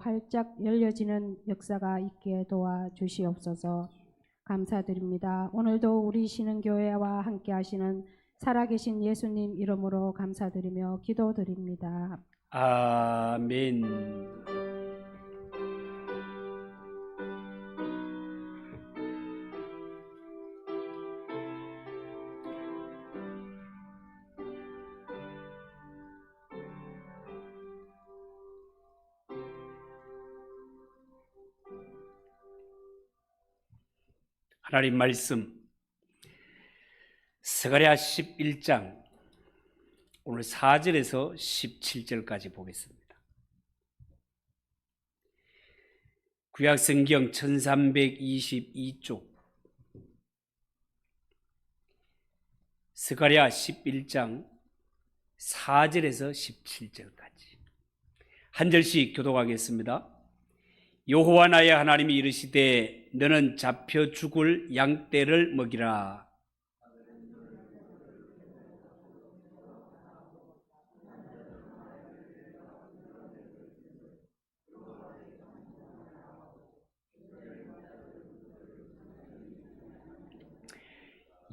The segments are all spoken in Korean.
활짝 열려지는 역사가 있게 도와주시옵소서. 감사드립니다. 오늘도 우리 신흥교회와 함께 하시는 살아계신 예수님 이름으로 감사드리며 기도드립니다. 아멘. 하나님 말씀 스가랴 11장 오늘 4절에서 17절까지 보겠습니다. 구약성경 1322쪽 스가랴 11장 4절에서 17절까지 한 절씩 교독하겠습니다. 여호와 나의 하나님이 이르시되 너는 잡혀 죽을 양떼를 먹이라.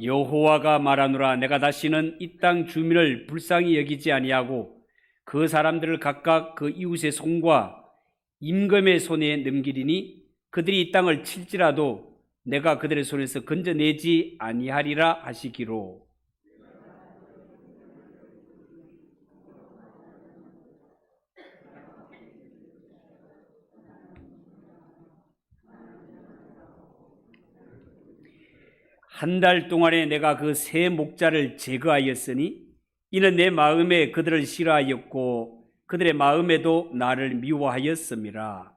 여호와가 말하노라. 내가 다시는 이 땅 주민을 불쌍히 여기지 아니하고 그 사람들을 각각 그 이웃의 손과 임금의 손에 넘기리니 그들이 이 땅을 칠지라도 내가 그들의 손에서 건져내지 아니하리라 하시기로. 한 달 동안에 내가 그 세 목자를 제거하였으니 이는 내 마음에 그들을 싫어하였고 그들의 마음에도 나를 미워하였음이라.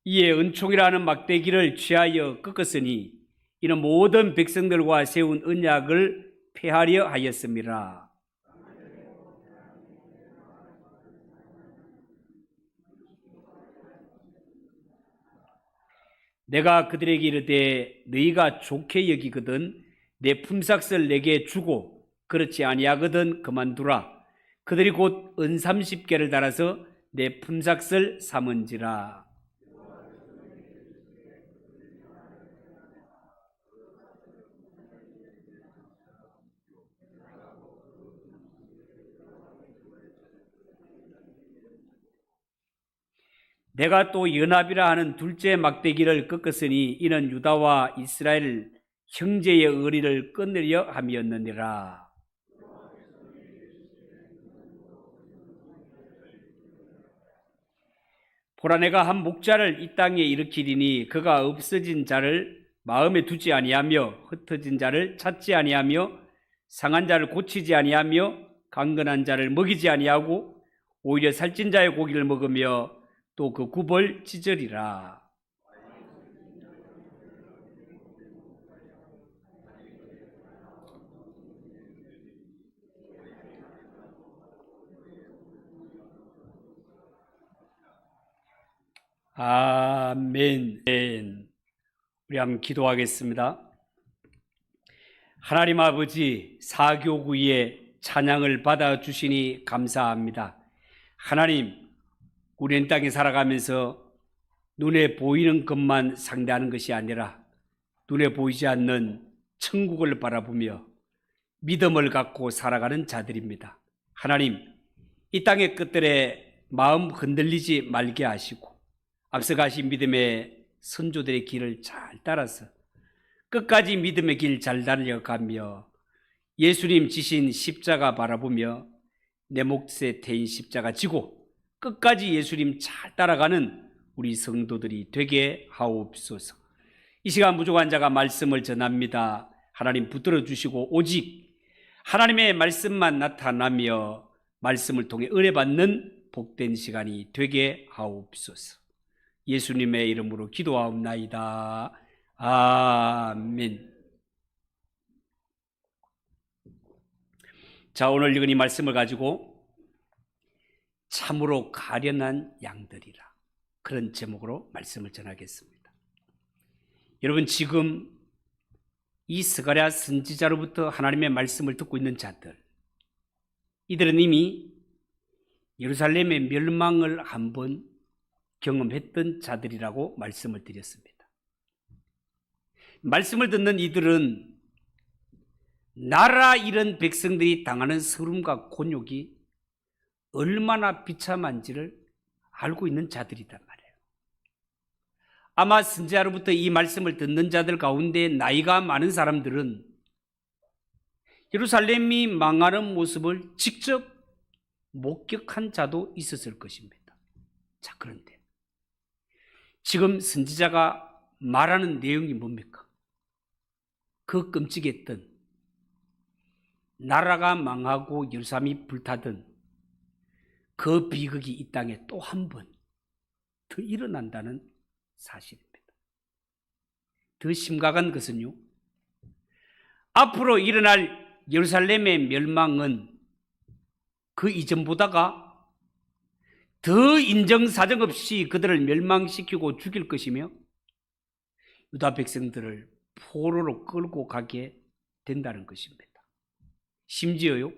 이에 은총이라는 막대기를 취하여 꺾었으니 이는 모든 백성들과 세운 언약을 폐하려 하였음이라. 내가 그들에게 이르되 너희가 좋게 여기거든 내 품삯을 내게 주고 그렇지 아니하거든 그만두라. 그들이 곧 은 30개를 달아서 내 품삯을 삼은지라. 내가 또 연합이라 하는 둘째 막대기를 꺾었으니 이는 유다와 이스라엘 형제의 의리를 끊으려 함이었느니라. 보라, 내가 한 목자를 이 땅에 일으키리니 그가 없어진 자를 마음에 두지 아니하며 흩어진 자를 찾지 아니하며 상한 자를 고치지 아니하며 강건한 자를 먹이지 아니하고 오히려 살찐 자의 고기를 먹으며 또 그 굽을 찢으리라. 아멘. 우리 한번 기도하겠습니다. 하나님 아버지, 사교구의 찬양을 받아주시니 감사합니다. 하나님, 우리는 땅에 살아가면서 눈에 보이는 것만 상대하는 것이 아니라 눈에 보이지 않는 천국을 바라보며 믿음을 갖고 살아가는 자들입니다. 하나님, 이 땅의 것들에 마음 흔들리지 말게 하시고 앞서 가신 믿음의 선조들의 길을 잘 따라서 끝까지 믿음의 길 잘 달려가며 예수님 지신 십자가 바라보며 내 몫에 태인 십자가 지고 끝까지 예수님 잘 따라가는 우리 성도들이 되게 하옵소서. 이 시간 부족한 자가 말씀을 전합니다. 하나님 붙들어 주시고 오직 하나님의 말씀만 나타나며 말씀을 통해 은혜받는 복된 시간이 되게 하옵소서. 예수님의 이름으로 기도하옵나이다. 아멘. 자, 오늘 읽은 이 말씀을 가지고 참으로 가련한 양들이라, 그런 제목으로 말씀을 전하겠습니다. 여러분, 지금 이 스가랴 선지자로부터 하나님의 말씀을 듣고 있는 자들, 이들은 이미 예루살렘의 멸망을 한번 경험했던 자들이라고 말씀을 드렸습니다. 말씀을 듣는 이들은 나라 잃은 백성들이 당하는 서름과 곤욕이 얼마나 비참한지를 알고 있는 자들이란 말이에요. 아마 선지자로부터 이 말씀을 듣는 자들 가운데 나이가 많은 사람들은 예루살렘이 망하는 모습을 직접 목격한 자도 있었을 것입니다. 자, 그런데 지금 선지자가 말하는 내용이 뭡니까? 그 끔찍했던, 나라가 망하고 예루살렘이 불타던 그 비극이 이 땅에 또 한 번 더 일어난다는 사실입니다. 더 심각한 것은요, 앞으로 일어날 예루살렘의 멸망은 그 이전보다가 더 인정사정 없이 그들을 멸망시키고 죽일 것이며 유다 백성들을 포로로 끌고 가게 된다는 것입니다. 심지어요,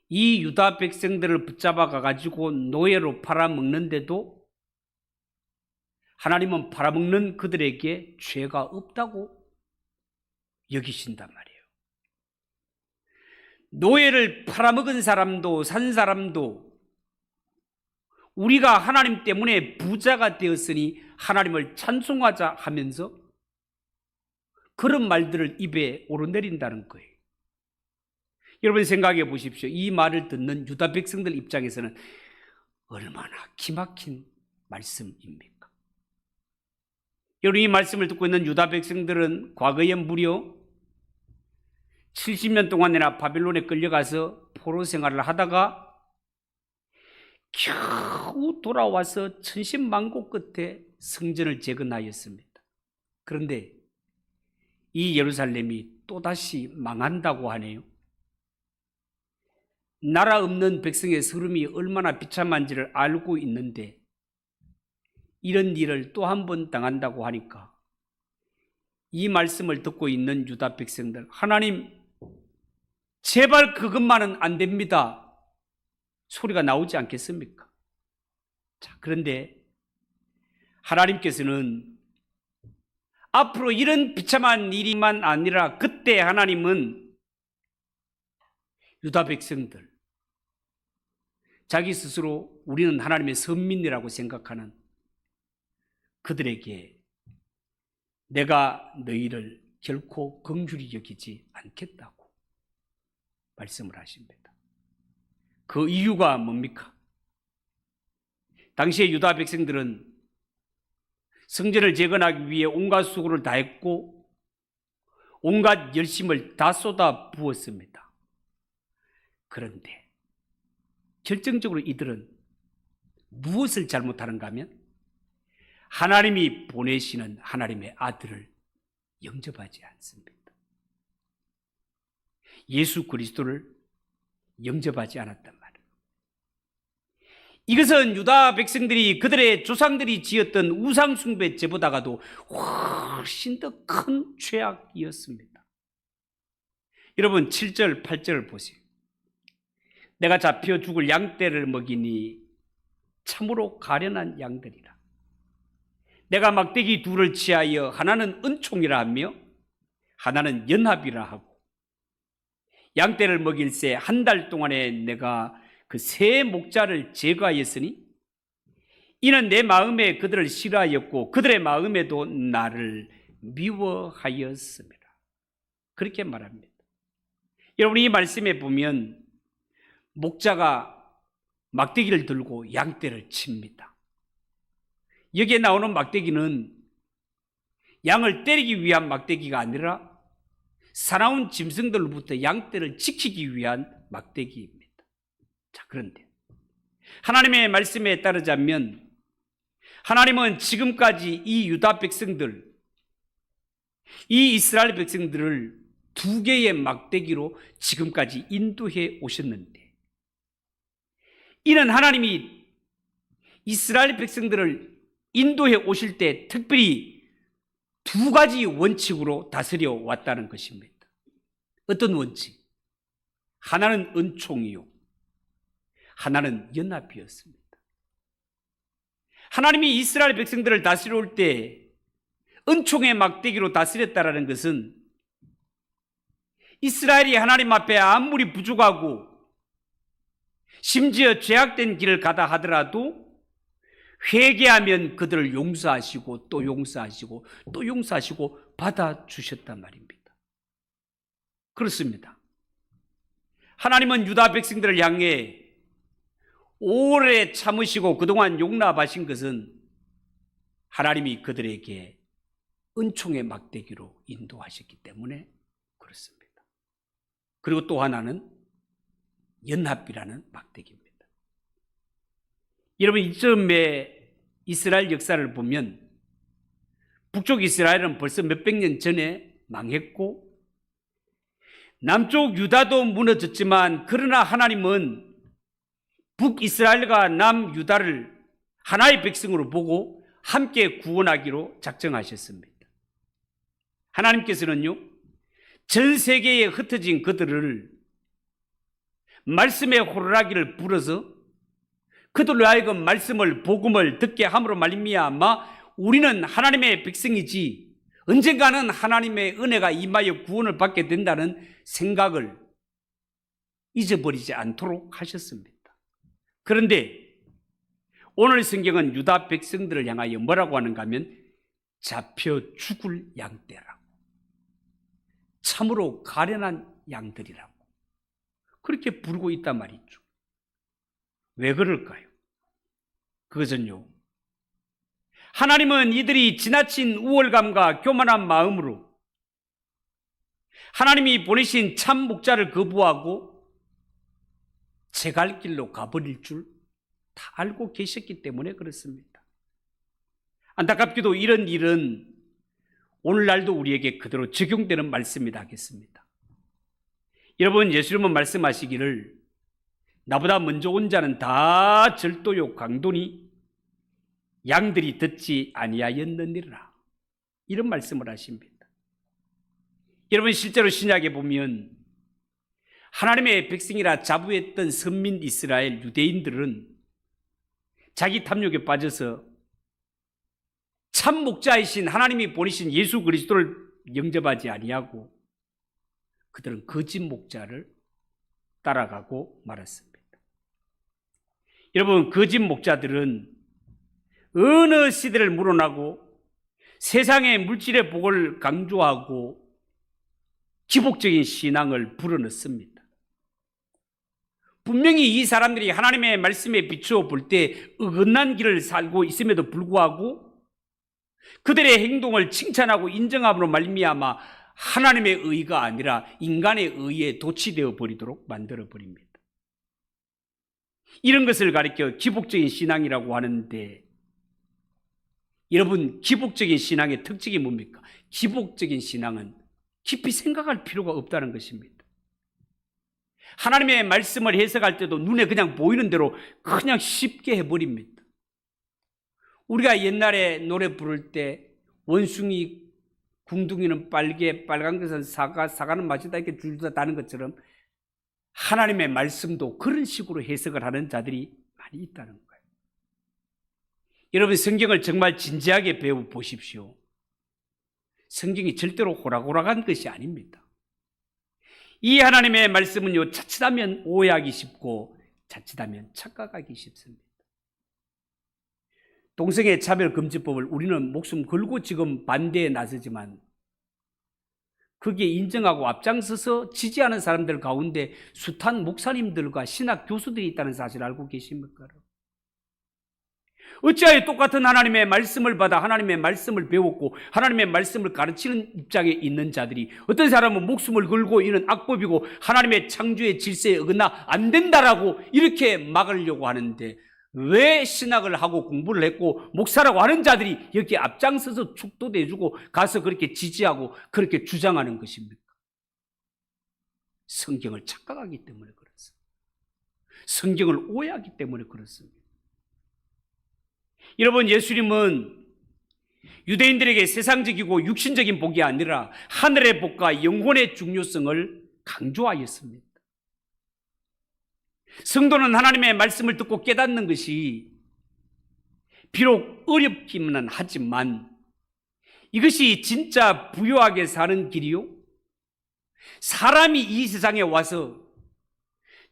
이 유다 백성들을 붙잡아 가지고 노예로 팔아먹는데도 하나님은 팔아먹는 그들에게 죄가 없다고 여기신단 말이에요. 노예를 팔아먹은 사람도 산 사람도 우리가 하나님 때문에 부자가 되었으니 하나님을 찬송하자 하면서 그런 말들을 입에 오르내린다는 거예요. 여러분 생각해 보십시오. 이 말을 듣는 유다 백성들 입장에서는 얼마나 기막힌 말씀입니까? 여러분, 이 말씀을 듣고 있는 유다 백성들은 과거에 무려 70년 동안이나 바빌론에 끌려가서 포로 생활을 하다가 겨우 돌아와서 천신만고 끝에 성전을 재건하였습니다. 그런데 이 예루살렘이 또다시 망한다고 하네요. 나라 없는 백성의 서름이 얼마나 비참한지를 알고 있는데 이런 일을 또 한 번 당한다고 하니까 이 말씀을 듣고 있는 유다 백성들, 하나님 제발 그것만은 안 됩니다 소리가 나오지 않겠습니까? 자, 그런데 하나님께서는 앞으로 이런 비참한 일이만 아니라 그때 하나님은 유다 백성들, 자기 스스로 우리는 하나님의 선민이라고 생각하는 그들에게 내가 너희를 결코 긍휼히 여기지 않겠다고 말씀을 하십니다. 그 이유가 뭡니까? 당시에 유다 백성들은 성전을 재건하기 위해 온갖 수고를 다했고 온갖 열심을 다 쏟아 부었습니다. 그런데 결정적으로 이들은 무엇을 잘못하는가 하면 하나님이 보내시는 하나님의 아들을 영접하지 않습니다. 예수 그리스도를 영접하지 않았단 말이에요. 이것은 유다 백성들이 그들의 조상들이 지었던 우상숭배 죄보다가도 훨씬 더 큰 죄악이었습니다. 여러분 7절 8절을 보세요. 내가 잡혀 죽을 양떼를 먹이니 참으로 가련한 양들이라. 내가 막대기 둘을 취하여 하나는 은총이라 하며 하나는 연합이라 하고 양떼를 먹일새 한 달 동안에 내가 그 세 목자를 제거하였으니 이는 내 마음에 그들을 싫어하였고 그들의 마음에도 나를 미워하였습니다. 그렇게 말합니다. 여러분, 이 말씀에 보면 목자가 막대기를 들고 양떼를 칩니다. 여기에 나오는 막대기는 양을 때리기 위한 막대기가 아니라 사나운 짐승들로부터 양떼를 지키기 위한 막대기입니다. 자, 그런데 하나님의 말씀에 따르자면 하나님은 지금까지 이 유다 백성들, 이 이스라엘 백성들을 두 개의 막대기로 지금까지 인도해 오셨는데 이는 하나님이 이스라엘 백성들을 인도해 오실 때 특별히 두 가지 원칙으로 다스려 왔다는 것입니다. 어떤 원칙? 하나는 은총이요, 하나는 연합이었습니다. 하나님이 이스라엘 백성들을 다스려 올 때 은총의 막대기로 다스렸다라는 것은 이스라엘이 하나님 앞에 아무리 부족하고 심지어 죄악된 길을 가다 하더라도 회개하면 그들을 용서하시고 또 용서하시고 또 용서하시고 받아주셨단 말입니다. 그렇습니다. 하나님은 유다 백성들을 향해 오래 참으시고 그동안 용납하신 것은 하나님이 그들에게 은총의 막대기로 인도하셨기 때문에 그렇습니다. 그리고 또 하나는 연합이라는 막대기입니다. 여러분, 이쯤에 이스라엘 역사를 보면 북쪽 이스라엘은 벌써 몇백 년 전에 망했고 남쪽 유다도 무너졌지만 그러나 하나님은 북이스라엘과 남유다를 하나의 백성으로 보고 함께 구원하기로 작정하셨습니다. 하나님께서는요, 전 세계에 흩어진 그들을 말씀의 호루라기를 불어서 그들로 하여금 말씀을, 복음을 듣게 함으로 말미암아 우리는 하나님의 백성이지 언젠가는 하나님의 은혜가 임하여 구원을 받게 된다는 생각을 잊어버리지 않도록 하셨습니다. 그런데 오늘 성경은 유다 백성들을 향하여 뭐라고 하는가 하면 잡혀 죽을 양떼라고, 참으로 가련한 양들이라고 그렇게 부르고 있단 말이죠. 왜 그럴까요? 그것은요, 하나님은 이들이 지나친 우월감과 교만한 마음으로 하나님이 보내신 참 목자를 거부하고 제 갈 길로 가버릴 줄 다 알고 계셨기 때문에 그렇습니다. 안타깝게도 이런 일은 오늘날도 우리에게 그대로 적용되는 말씀이라 하겠습니다. 여러분, 예수님은 말씀하시기를 나보다 먼저 온 자는 다 절도요 강도니 양들이 듣지 아니하였느니라, 이런 말씀을 하십니다. 여러분, 실제로 신약에 보면 하나님의 백성이라 자부했던 선민 이스라엘 유대인들은 자기 탐욕에 빠져서 참 목자이신 하나님이 보내신 예수 그리스도를 영접하지 아니하고 그들은 거짓 목자를 따라가고 말았습니다. 여러분, 거짓 목자들은 어느 시대를 물어나고 세상의 물질의 복을 강조하고 기복적인 신앙을 불어넣습니다. 분명히 이 사람들이 하나님의 말씀에 비추어 볼 때 어긋난 길을 살고 있음에도 불구하고 그들의 행동을 칭찬하고 인정함으로 말미암아 하나님의 의가 아니라 인간의 의에 도취되어 버리도록 만들어 버립니다. 이런 것을 가리켜 기복적인 신앙이라고 하는데, 여러분, 기복적인 신앙의 특징이 뭡니까? 기복적인 신앙은 깊이 생각할 필요가 없다는 것입니다. 하나님의 말씀을 해석할 때도 눈에 그냥 보이는 대로 그냥 쉽게 해버립니다. 우리가 옛날에 노래 부를 때 원숭이 궁둥이는 빨개, 빨간 것은 사과, 사과는 맛있다 이렇게 줄줄다 다는 것처럼 하나님의 말씀도 그런 식으로 해석을 하는 자들이 많이 있다는 거예요. 여러분, 성경을 정말 진지하게 배워보십시오. 성경이 절대로 호락호락한 것이 아닙니다. 이 하나님의 말씀은요, 자칫하면 오해하기 쉽고 자칫하면 착각하기 쉽습니다. 동성애 차별금지법을 우리는 목숨 걸고 지금 반대에 나서지만 거기에 인정하고 앞장서서 지지하는 사람들 가운데 숱한 목사님들과 신학 교수들이 있다는 사실을 알고 계십니까? 어찌하여 똑같은 하나님의 말씀을 받아 하나님의 말씀을 배웠고 하나님의 말씀을 가르치는 입장에 있는 자들이 어떤 사람은 목숨을 걸고 이는 악법이고 하나님의 창조의 질서에 어긋나 안 된다라고 이렇게 막으려고 하는데, 왜 신학을 하고 공부를 했고 목사라고 하는 자들이 여기에 앞장서서 축도대주고 가서 그렇게 지지하고 그렇게 주장하는 것입니까? 성경을 착각하기 때문에 그렇습니다. 성경을 오해하기 때문에 그렇습니다. 여러분, 예수님은 유대인들에게 세상적이고 육신적인 복이 아니라 하늘의 복과 영혼의 중요성을 강조하였습니다. 성도는 하나님의 말씀을 듣고 깨닫는 것이 비록 어렵기는 하지만 이것이 진짜 부유하게 사는 길이요, 사람이 이 세상에 와서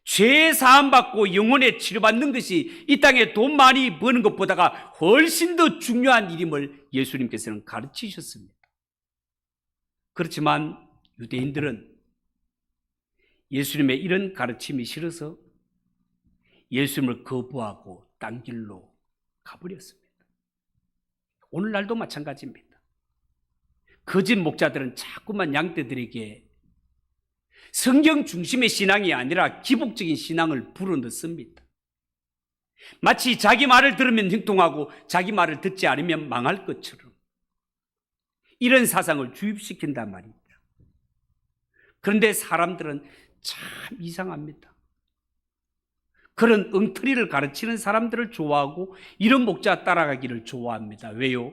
죄 사함받고 영혼에 치료받는 것이 이 땅에 돈 많이 버는 것보다가 훨씬 더 중요한 일임을 예수님께서는 가르치셨습니다. 그렇지만 유대인들은 예수님의 이런 가르침이 싫어서 예수님을 거부하고 딴 길로 가버렸습니다. 오늘날도 마찬가지입니다. 거짓 목자들은 자꾸만 양떼들에게 성경 중심의 신앙이 아니라 기복적인 신앙을 불어넣습니다. 마치 자기 말을 들으면 형통하고 자기 말을 듣지 않으면 망할 것처럼 이런 사상을 주입시킨단 말이죠. 그런데 사람들은 참 이상합니다. 그런 엉터리를 가르치는 사람들을 좋아하고 이런 목자 따라가기를 좋아합니다. 왜요?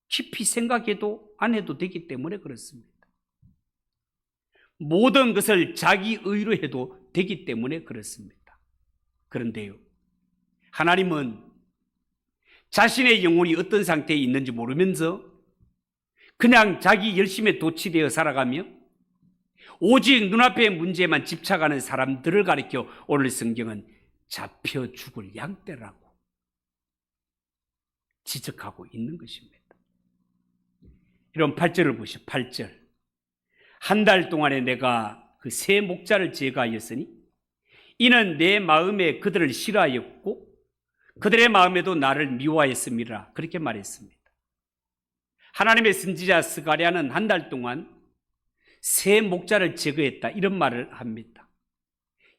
깊이 생각해도 안 해도 되기 때문에 그렇습니다. 모든 것을 자기 의로 해도 되기 때문에 그렇습니다. 그런데요, 하나님은 자신의 영혼이 어떤 상태에 있는지 모르면서 그냥 자기 열심에 도취되어 살아가며 오직 눈앞의 문제에만 집착하는 사람들을 가리켜 오늘 성경은 잡혀 죽을 양떼라고 지적하고 있는 것입니다. 이런 8절을 보시오. 8절. 한 달 동안에 내가 그 세 목자를 제거하였으니 이는 내 마음에 그들을 싫어하였고 그들의 마음에도 나를 미워하였음이라. 그렇게 말했습니다. 하나님의 선지자 스가랴는 한 달 동안 세 목자를 제거했다, 이런 말을 합니다.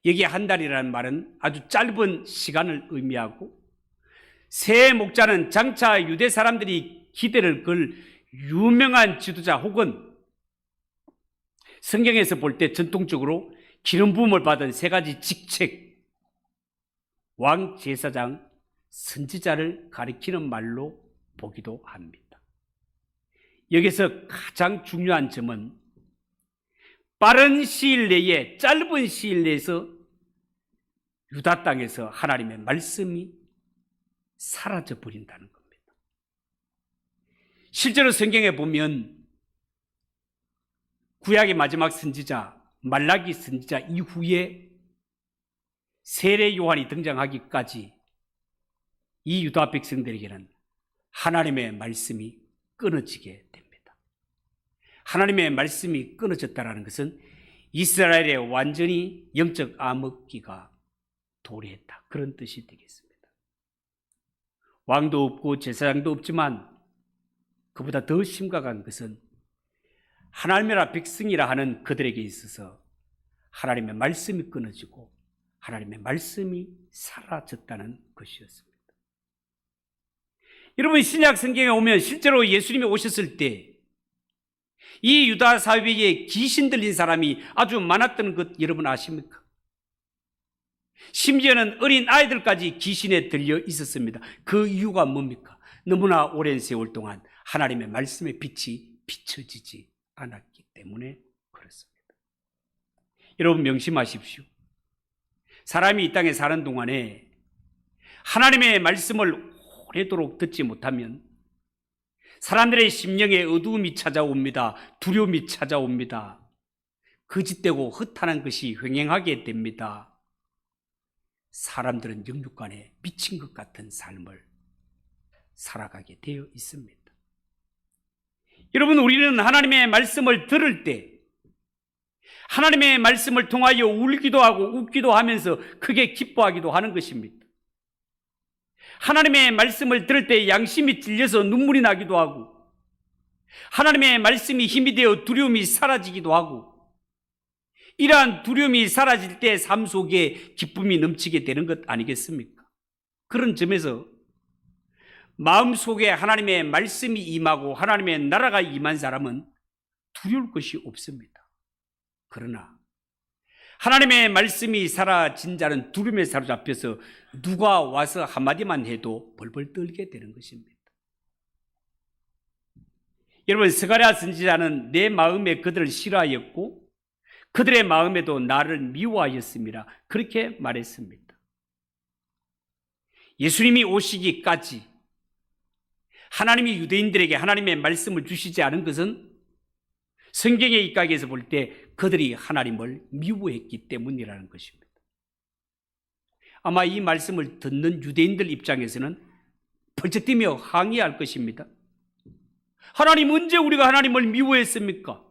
여기 한 달이라는 말은 아주 짧은 시간을 의미하고, 세 목자는 장차 유대 사람들이 기대를 걸 유명한 지도자 혹은 성경에서 볼 때 전통적으로 기름 부음을 받은 세 가지 직책, 왕, 제사장, 선지자를 가리키는 말로 보기도 합니다. 여기서 가장 중요한 점은 빠른 시일 내에, 짧은 시일 내에서 유다 땅에서 하나님의 말씀이 사라져 버린다는 겁니다. 실제로 성경에 보면 구약의 마지막 선지자 말라기 선지자 이후에 세례 요한이 등장하기까지 이 유다 백성들에게는 하나님의 말씀이 끊어지게 됩니다. 하나님의 말씀이 끊어졌다는 것은 이스라엘의 완전히 영적 암흑기가 도래했다, 그런 뜻이 되겠습니다. 왕도 없고 제사장도 없지만 그보다 더 심각한 것은 하나님의 나라 백성이라 하는 그들에게 있어서 하나님의 말씀이 끊어지고 하나님의 말씀이 사라졌다는 것이었습니다. 여러분, 신약 성경에 오면 실제로 예수님이 오셨을 때 이 유다 사회에 귀신 들린 사람이 아주 많았던 것 여러분 아십니까? 심지어는 어린 아이들까지 귀신에 들려 있었습니다. 그 이유가 뭡니까? 너무나 오랜 세월 동안 하나님의 말씀의 빛이 비춰지지 않았기 때문에 그렇습니다. 여러분 명심하십시오. 사람이 이 땅에 사는 동안에 하나님의 말씀을 오래도록 듣지 못하면 사람들의 심령에 어두움이 찾아옵니다. 두려움이 찾아옵니다. 거짓되고 허탄한 것이 횡행하게 됩니다. 사람들은 영육간에 미친 것 같은 삶을 살아가게 되어 있습니다. 여러분, 우리는 하나님의 말씀을 들을 때 하나님의 말씀을 통하여 울기도 하고 웃기도 하면서 크게 기뻐하기도 하는 것입니다. 하나님의 말씀을 들을 때 양심이 찔려서 눈물이 나기도 하고, 하나님의 말씀이 힘이 되어 두려움이 사라지기도 하고, 이러한 두려움이 사라질 때 삶 속에 기쁨이 넘치게 되는 것 아니겠습니까? 그런 점에서 마음속에 하나님의 말씀이 임하고 하나님의 나라가 임한 사람은 두려울 것이 없습니다. 그러나 하나님의 말씀이 사라진 자는 두려움에 사로잡혀서 누가 와서 한마디만 해도 벌벌 떨게 되는 것입니다. 여러분, 스가랴 선지자는 내 마음에 그들을 싫어하였고 그들의 마음에도 나를 미워하였습니다. 그렇게 말했습니다. 예수님이 오시기까지 하나님이 유대인들에게 하나님의 말씀을 주시지 않은 것은 성경의 입각에서 볼 때 그들이 하나님을 미워했기 때문이라는 것입니다. 아마 이 말씀을 듣는 유대인들 입장에서는 벌쩍 뛰며 항의할 것입니다. 하나님, 언제 우리가 하나님을 미워했습니까?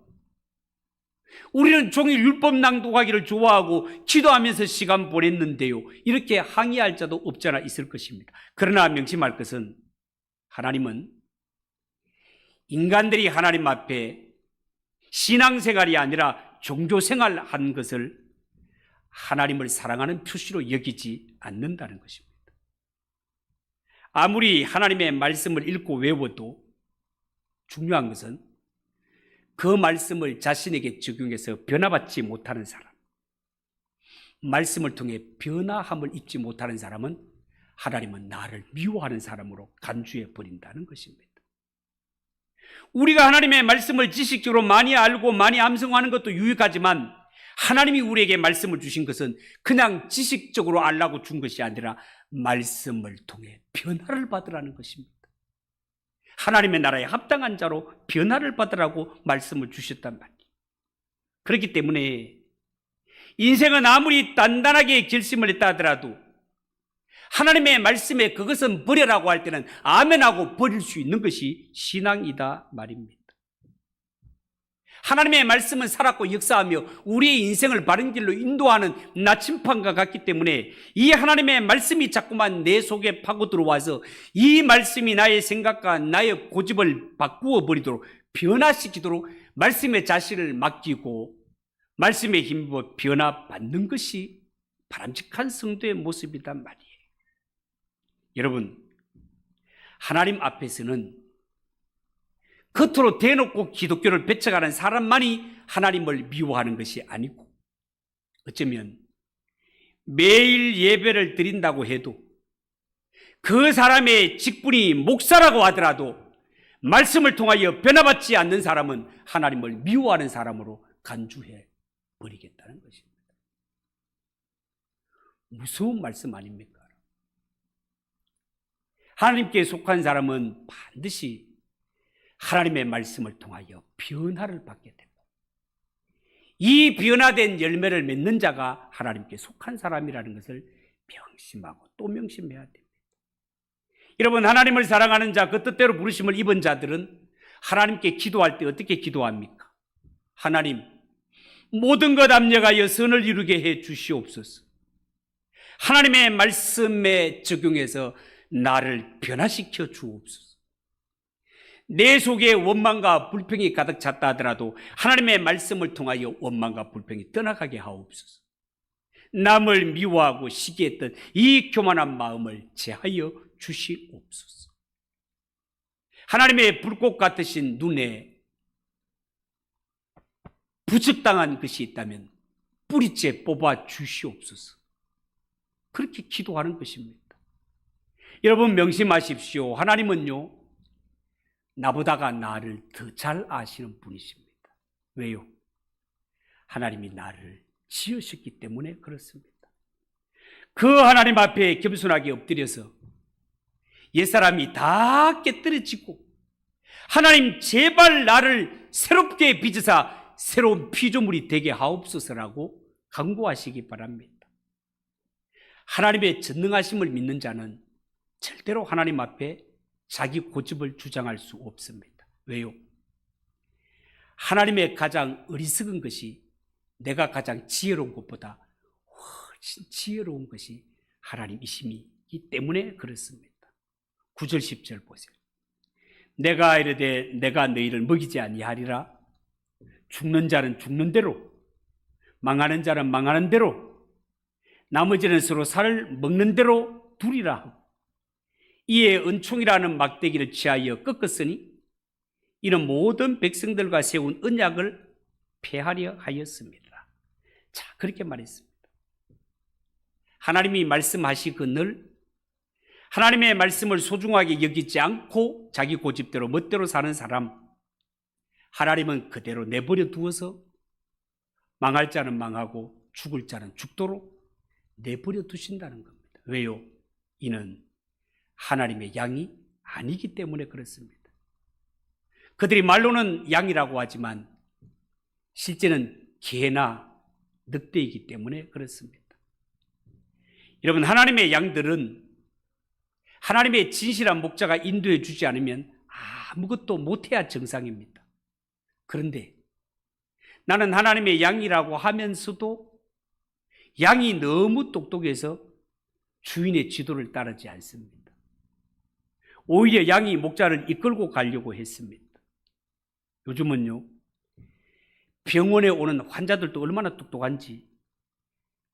우리는 종일 율법 낭독하기를 좋아하고 기도하면서 시간 보냈는데요. 이렇게 항의할 자도 없잖아 있을 것입니다. 그러나 명심할 것은 하나님은 인간들이 하나님 앞에 신앙생활이 아니라 종교생활한 것을 하나님을 사랑하는 표시로 여기지 않는다는 것입니다. 아무리 하나님의 말씀을 읽고 외워도 중요한 것은 그 말씀을 자신에게 적용해서 변화받지 못하는 사람, 말씀을 통해 변화함을 입지 못하는 사람은 하나님은 나를 미워하는 사람으로 간주해 버린다는 것입니다. 우리가 하나님의 말씀을 지식적으로 많이 알고 많이 암송하는 것도 유익하지만 하나님이 우리에게 말씀을 주신 것은 그냥 지식적으로 알라고 준 것이 아니라 말씀을 통해 변화를 받으라는 것입니다. 하나님의 나라에 합당한 자로 변화를 받으라고 말씀을 주셨단 말이에요. 그렇기 때문에 인생은 아무리 단단하게 결심을 했다 하더라도 하나님의 말씀에 그것은 버려라고 할 때는 아멘하고 버릴 수 있는 것이 신앙이다 말입니다. 하나님의 말씀은 살았고 역사하며 우리의 인생을 바른 길로 인도하는 나침판과 같기 때문에 이 하나님의 말씀이 자꾸만 내 속에 파고 들어와서 이 말씀이 나의 생각과 나의 고집을 바꾸어 버리도록 변화시키도록 말씀의 자신을 맡기고 말씀에 힘입어 변화받는 것이 바람직한 성도의 모습이란 말이에요. 여러분, 하나님 앞에서는 겉으로 대놓고 기독교를 배척하는 사람만이 하나님을 미워하는 것이 아니고 어쩌면 매일 예배를 드린다고 해도 그 사람의 직분이 목사라고 하더라도 말씀을 통하여 변화받지 않는 사람은 하나님을 미워하는 사람으로 간주해 버리겠다는 것입니다. 무서운 말씀 아닙니까? 하나님께 속한 사람은 반드시 하나님의 말씀을 통하여 변화를 받게 됩니다. 이 변화된 열매를 맺는 자가 하나님께 속한 사람이라는 것을 명심하고 또 명심해야 됩니다. 여러분, 하나님을 사랑하는 자, 그 뜻대로 부르심을 입은 자들은 하나님께 기도할 때 어떻게 기도합니까? 하나님, 모든 것 압력하여 선을 이루게 해 주시옵소서. 하나님의 말씀에 적용해서 나를 변화시켜 주옵소서. 내 속에 원망과 불평이 가득 찼다 하더라도 하나님의 말씀을 통하여 원망과 불평이 떠나가게 하옵소서. 남을 미워하고 시기했던 이 교만한 마음을 제하여 주시옵소서. 하나님의 불꽃 같으신 눈에 부적당한 것이 있다면 뿌리째 뽑아 주시옵소서. 그렇게 기도하는 것입니다. 여러분, 명심하십시오. 하나님은요, 나보다가 나를 더 잘 아시는 분이십니다. 왜요? 하나님이 나를 지으셨기 때문에 그렇습니다. 그 하나님 앞에 겸손하게 엎드려서 옛사람이 다 깨뜨려지고 하나님, 제발 나를 새롭게 빚으사 새로운 피조물이 되게 하옵소서라고 간구하시기 바랍니다. 하나님의 전능하심을 믿는 자는 절대로 하나님 앞에 자기 고집을 주장할 수 없습니다. 왜요? 하나님의 가장 어리석은 것이 내가 가장 지혜로운 것보다 훨씬 지혜로운 것이 하나님이심이기 때문에 그렇습니다. 9절 10절 보세요. 내가 이르되 내가 너희를 먹이지 아니하리라. 죽는 자는 죽는 대로, 망하는 자는 망하는 대로, 나머지는 서로 살을 먹는 대로 두리라. 이에 은총이라는 막대기를 취하여 꺾었으니 이는 모든 백성들과 세운 언약을 폐하려 하였습니다. 자, 그렇게 말했습니다. 하나님이 말씀하시거늘 하나님의 말씀을 소중하게 여기지 않고 자기 고집대로 멋대로 사는 사람, 하나님은 그대로 내버려 두어서 망할 자는 망하고 죽을 자는 죽도록 내버려 두신다는 겁니다. 왜요? 이는 하나님의 양이 아니기 때문에 그렇습니다. 그들이 말로는 양이라고 하지만 실제는 개나 늑대이기 때문에 그렇습니다. 여러분, 하나님의 양들은 하나님의 진실한 목자가 인도해 주지 않으면 아무것도 못해야 정상입니다. 그런데 나는 하나님의 양이라고 하면서도 양이 너무 똑똑해서 주인의 지도를 따르지 않습니다. 오히려 양이 목자를 이끌고 가려고 했습니다. 요즘은요, 병원에 오는 환자들도 얼마나 똑똑한지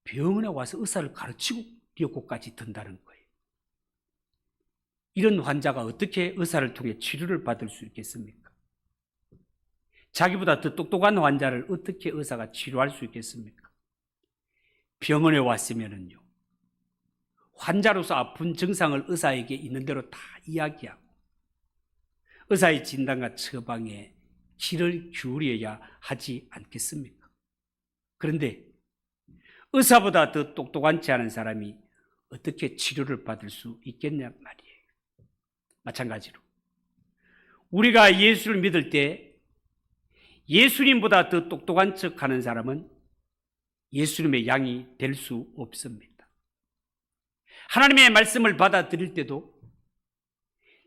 병원에 와서 의사를 가르치고 뛰었고까지 든다는 거예요. 이런 환자가 어떻게 의사를 통해 치료를 받을 수 있겠습니까? 자기보다 더 똑똑한 환자를 어떻게 의사가 치료할 수 있겠습니까? 병원에 왔으면은요, 환자로서 아픈 증상을 의사에게 있는 대로 다 이야기하고 의사의 진단과 처방에 귀를 기울여야 하지 않겠습니까? 그런데 의사보다 더 똑똑하지 않은 사람이 어떻게 치료를 받을 수 있겠냐 말이에요. 마찬가지로 우리가 예수를 믿을 때 예수님보다 더 똑똑한 척하는 사람은 예수님의 양이 될 수 없습니다. 하나님의 말씀을 받아들일 때도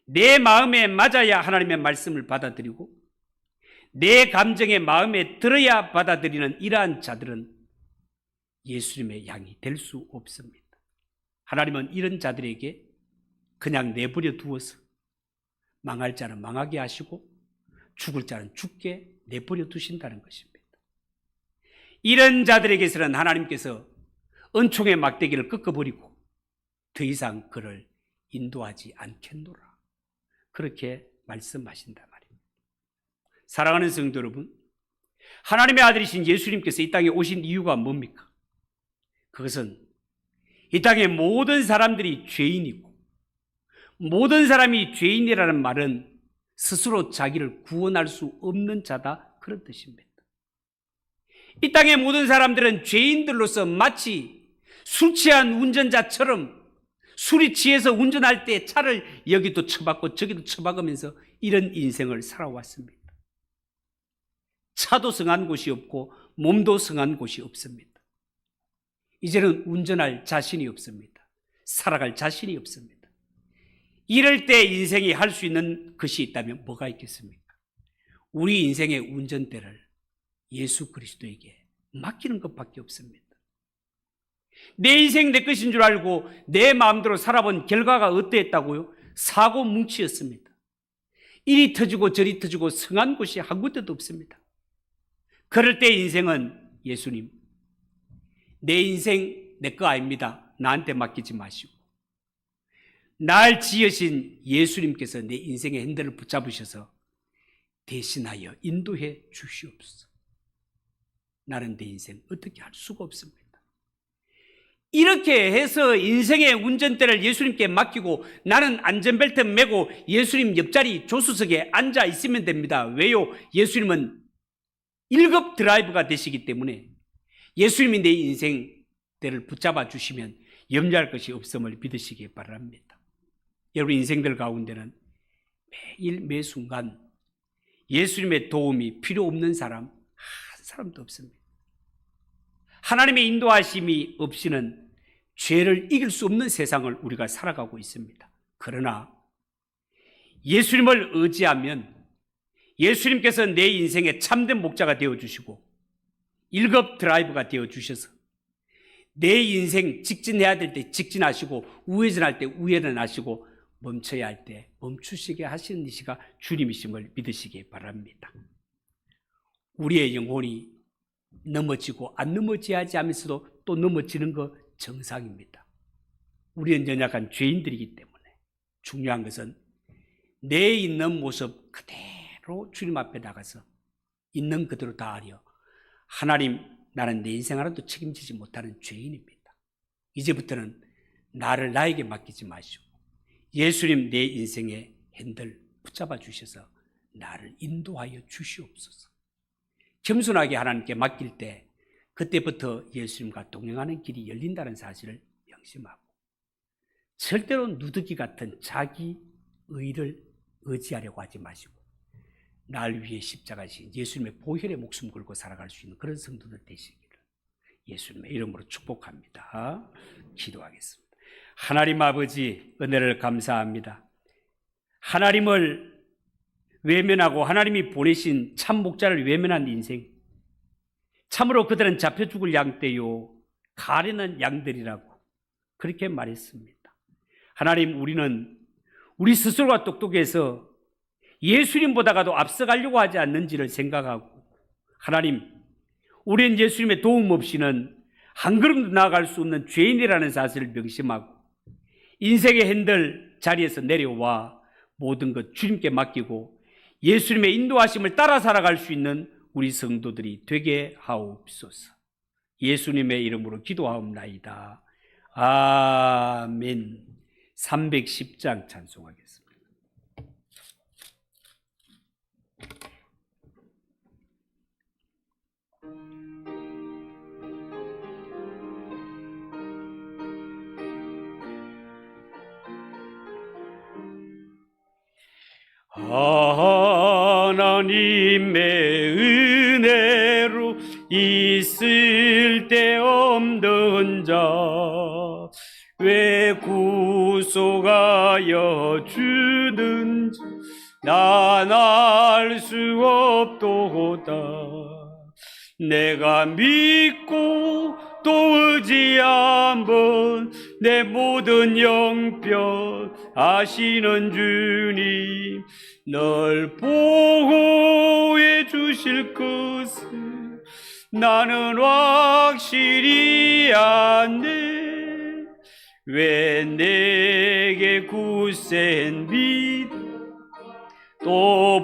내 마음에 맞아야 하나님의 말씀을 받아들이고 내 감정에 마음에 들어야 받아들이는 이러한 자들은 예수님의 양이 될 수 없습니다. 하나님은 이런 자들에게 그냥 내버려 두어서 망할 자는 망하게 하시고 죽을 자는 죽게 내버려 두신다는 것입니다. 이런 자들에게서는 하나님께서 은총의 막대기를 꺾어버리고 더 이상 그를 인도하지 않겠노라, 그렇게 말씀하신단 말입니다. 사랑하는 성도 여러분, 하나님의 아들이신 예수님께서 이 땅에 오신 이유가 뭡니까? 그것은 이 땅의 모든 사람들이 죄인이고, 모든 사람이 죄인이라는 말은 스스로 자기를 구원할 수 없는 자다, 그런 뜻입니다. 이 땅의 모든 사람들은 죄인들로서 마치 술 취한 운전자처럼 술이 취해서 운전할 때 차를 여기도 쳐박고 저기도 쳐박으면서 이런 인생을 살아왔습니다. 차도 성한 곳이 없고 몸도 성한 곳이 없습니다. 이제는 운전할 자신이 없습니다. 살아갈 자신이 없습니다. 이럴 때 인생이 할 수 있는 것이 있다면 뭐가 있겠습니까? 우리 인생의 운전대를 예수 그리스도에게 맡기는 것밖에 없습니다. 내 인생 내 것인 줄 알고 내 마음대로 살아본 결과가 어떠했다고요? 사고 뭉치였습니다. 이리 터지고 저리 터지고 성한 곳이 한 군데도 없습니다. 그럴 때 인생은 예수님, 내 인생 내 거 아닙니다. 나한테 맡기지 마시고 날 지으신 예수님께서 내 인생의 핸들을 붙잡으셔서 대신하여 인도해 주시옵소서. 나는 내 인생 어떻게 할 수가 없습니다. 이렇게 해서 인생의 운전대를 예수님께 맡기고 나는 안전벨트 매고 예수님 옆자리 조수석에 앉아 있으면 됩니다. 왜요? 예수님은 1급 드라이버가 되시기 때문에 예수님이 내 인생대를 붙잡아 주시면 염려할 것이 없음을 믿으시기 바랍니다. 여러분 인생들 가운데는 매일 매순간 예수님의 도움이 필요 없는 사람 한 사람도 없습니다. 하나님의 인도하심이 없이는 죄를 이길 수 없는 세상을 우리가 살아가고 있습니다. 그러나 예수님을 의지하면 예수님께서 내 인생의 참된 목자가 되어주시고 1급 드라이버가 되어주셔서 내 인생 직진해야 될 때 직진하시고 우회전할 때 우회전하시고 멈춰야 할 때 멈추시게 하시는 이시가 주님이심을 믿으시기 바랍니다. 우리의 영혼이 넘어지고 안 넘어져야지 하면서도 또 넘어지는 거 정상입니다. 우리는 연약한 죄인들이기 때문에 중요한 것은 내 있는 모습 그대로 주님 앞에 나가서 있는 그대로 다하려 하나님, 나는 내 인생 하나도 책임지지 못하는 죄인입니다. 이제부터는 나를 나에게 맡기지 마시고 예수님 내 인생의 핸들 붙잡아 주셔서 나를 인도하여 주시옵소서. 겸손하게 하나님께 맡길 때 그때부터 예수님과 동행하는 길이 열린다는 사실을 명심하고 절대로 누더기 같은 자기 의를 의지하려고 하지 마시고 날 위해 십자가신 예수님의 보혈에 목숨 걸고 살아갈 수 있는 그런 성도들 되시기를 예수님의 이름으로 축복합니다. 기도하겠습니다. 하나님 아버지, 은혜를 감사합니다. 하나님을 외면하고 하나님이 보내신 참 목자를 외면한 인생, 참으로 그들은 잡혀 죽을 양떼요 가리는 양들이라고 그렇게 말했습니다. 하나님, 우리는 우리 스스로가 똑똑해서 예수님보다가도 앞서가려고 하지 않는지를 생각하고, 하나님, 우리는 예수님의 도움 없이는 한 걸음도 나아갈 수 없는 죄인이라는 사실을 명심하고 인생의 핸들 자리에서 내려와 모든 것 주님께 맡기고 예수님의 인도하심을 따라 살아갈 수 있는 우리 성도들이 되게 하옵소서. 예수님의 이름으로 기도하옵나이다. 아멘. 310장 찬송하겠습니다. 하나님의 은혜로 있을 데 없는 자 왜 구속하여 주는지 난 알 수 없도다. 내가 믿고 또 의지한번 내 모든 영병 아시는 주님 널 보호해 주실 것을 나는 확실히 안네. 왜 내게 굳센 믿음 또